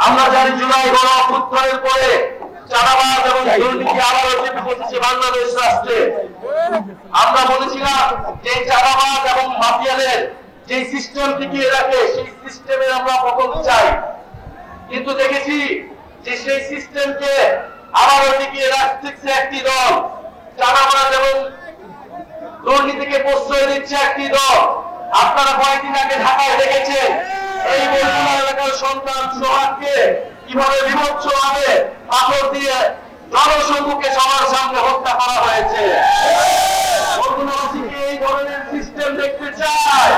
আমরা জানি জুলাই গণ অভ্যুত্থানের পরে চাঁদাবাজ এবং দুর্নীতি আবারও চেপে বসেছে বাংলাদেশ রাষ্ট্রে। আমরা বলেছিলাম যে চাঁদাবাজ এবং মাফিয়াদের যে সিস্টেম টিকিয়ে রাখে সেই সিস্টেমের আমরা পতন চাই, কিন্তু দেখেছি যে সেই সিস্টেমকে আবারও টিকিয়ে রাখতেছে একটি দল, চাঁদাবাজ এবং দুর্নীতিকে প্রশ্রয় দিচ্ছে একটি দল। আপনারা কয়েকদিন আগে ঢাকায় দেখেছেন এই বরগুনা এলাকার সন্তান সোহাগকে কিভাবে বিভৎসভাবে পাথর দিয়ে জনসম্মুখে সবার সামনে হত্যা করা হয়েছে। বরগুনাবাসী কি এই ধরনের সিস্টেম দেখতে চায়?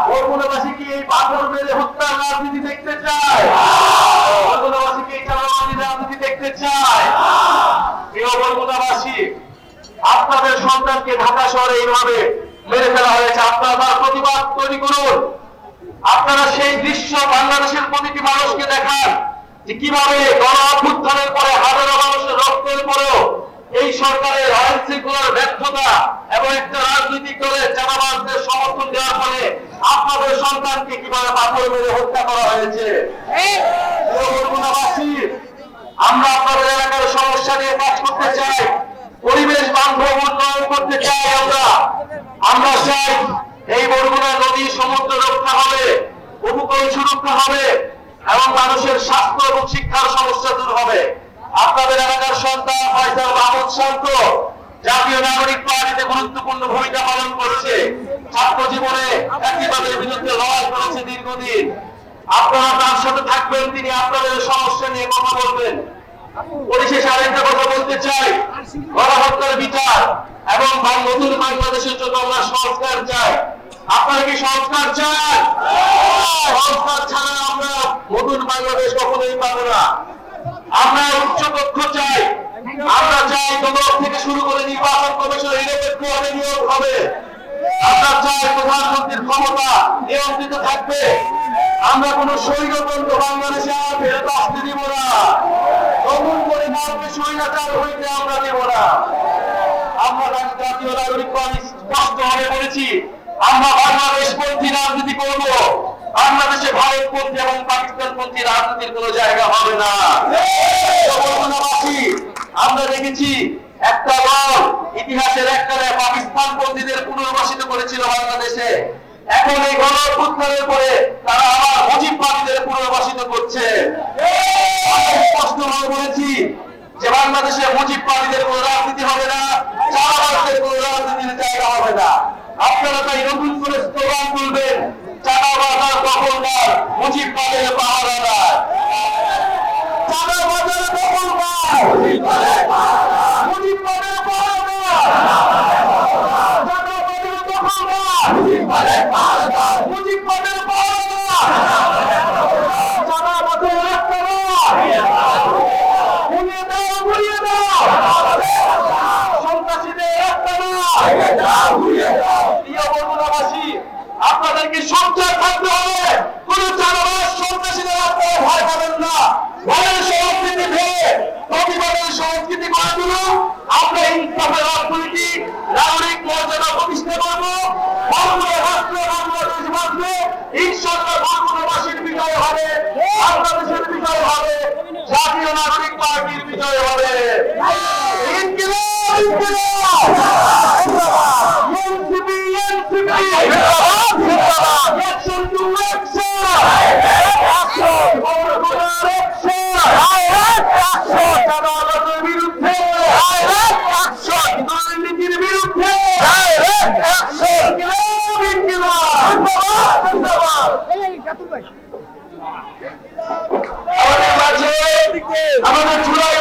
বরগুনাবাসী কি এই পাথর মেরে হত্যার রাজনীতি দেখতে চায়? বরগুনাবাসী কি এই চাঁদাবাজির রাজনীতি দেখতে চায়? প্রিয় বরগুনাবাসী, আপনাদের সন্তানকে ঢাকা শহরে এইভাবে মেরে ফেলা হয়েছে, আপনারা তার প্রতিবাদ তৈরি করুন। আপনারা সেই দৃশ্য বাংলাদেশের প্রতিটি মানুষকে দেখান যে কিভাবে গণ অভ্যুত্থানের পরে হাজারো মানুষের রক্তের পরেও এই সরকারের আইন শৃঙ্খলার ব্যর্থতা এবং একটা রাজনৈতিক দলের চাঁদাবাজদের সমর্থন দেওয়ার ফলে আপনাদের সন্তানকে কিভাবে পাথর মেরে হত্যা করা হয়েছে। আমরা আপনাদের এলাকার সমস্যা নিয়ে কাজ করতে চাই, পরিবেশ বান্ধব উন্নয়ন করতে চাই। আমরা চাই এই বরগুনা নদী সমুদ্র রক্ষা হবে, উপকূল সুরক্ষা হবে এবং মানুষের স্বাস্থ্য এবং শিক্ষার সমস্যা দূর হবে। আপনাদের এলাকার সন্তান ফয়সাল মাহমুদ শান্ত জাতীয় নাগরিক পার্টিতে গুরুত্বপূর্ণ ভূমিকা পালন করছে, ছাত্র জীবনে একইবাদের বিরুদ্ধে লড়াই করেছে দীর্ঘদিন। আপনারা তার সাথে থাকবেন, তিনি আপনাদের সমস্যা নিয়ে কথা বলবেন। পরিশেষে আরেকটা কথা বলতে চাই, গণহত্যার বিচার এবং নতুন বাংলাদেশের জন্য আমরা সংস্কার চাই। আপনারা কি সংস্কার চান? সংস্কার ছাড়া আমরা নতুন বাংলাদেশ কখনোই পাবো না। আমরা উচ্চ কক্ষ চাই, আমরা চাই তদন্ত থেকে শুরু করে নির্বাচন কমিশন নিরপেক্ষভাবে নিয়োগ হবে। আমরা চাই প্রধানমন্ত্রীর ক্ষমতা নিয়ন্ত্রিত থাকবে। আমরা কোন স্বৈরতন্ত্র বাংলাদেশে আর ফেরত আসতে দিব না। নতুন করে ভারতে স্বৈরাচার হইতে আমরা দেব না। আমরা জাতীয় নাগরিক পার্টি স্পষ্টভাবে বলেছি, আমরা বাংলাদেশপন্থী রাজনীতি করব। বাংলাদেশে ভারতপন্থী এবং পাকিস্তানপন্থী রাজনীতির কোন জায়গা হবে না। আমরা দেখেছি একটা দল ইতিহাসের এককালে পাকিস্তানপন্থীদের পুনর্বাসিত করেছিল বাংলাদেশে, এখন এই গণ অভ্যুত্থানের পরে তারা আবার মুজিববাদীদের পুনর্বাসিত করছে। স্পষ্টভাবে বলেছি যে বাংলাদেশে মুজিববাদীদের কোন রাজনীতি হবে না, চাঁদাবাজদের কোন রাজনীতির জায়গা হবে না। আপনারা তাই নতুন করে স্লোগান তুলবেন, চাঁদাবাজ আর দখলদার, মুজিববাদের পাহারাদার। চাঁদাবাজের দখলদার, মুজিববাদের পাহারাদার। মুজিববাদের দখলদার, মুজিববাদের পাহারাদার। মুজিববাদের পাহারাদার, চাঁদাবাজের রাস্তাঘাট ঘুরিয়ে দাও, ঘুরিয়ে দাও। সন্ত্রাসীদের রাস্তাঘাট ঘুরিয়ে দাও। প্রিয় বরগুনাবাসী, আপনাদেরকে সোচ্চার থাকতে হবে। কোন চাঁদাবাজ সন্ত্রাসীদের রাস্তায় ভয় পাবেন না। ভয়ের সংস্কৃতি ভেঙে প্রতিবাদের সংস্কৃতি গড়ে তুলুন। আমরা ইনসাফের রাজনীতি, নাগরিক মর্যাদা প্রতিষ্ঠা করব। বরগুনা রাষ্ট্র বাংলাদেশ বাঁচবে। ইনশাআল্লাহ বরগুনাবাসীর বিজয় হবে, বাংলাদেশের বিজয় হবে, জাতীয় নাগরিক পার্টির বিজয় হবে। ইনকিলাব, ইনকিলাব। NCP, NCP. Action to action! Action! বরগুনার action! Action! চাঁদাবাজের বিরুদ্ধে! Action! দুর্নীতির বিরুদ্ধে! Action! ইনকিলাব, ইনকিলাব। ধন্যবাদ, ধন্যবাদ। আমাদের মাঝে আমাদের জুলাই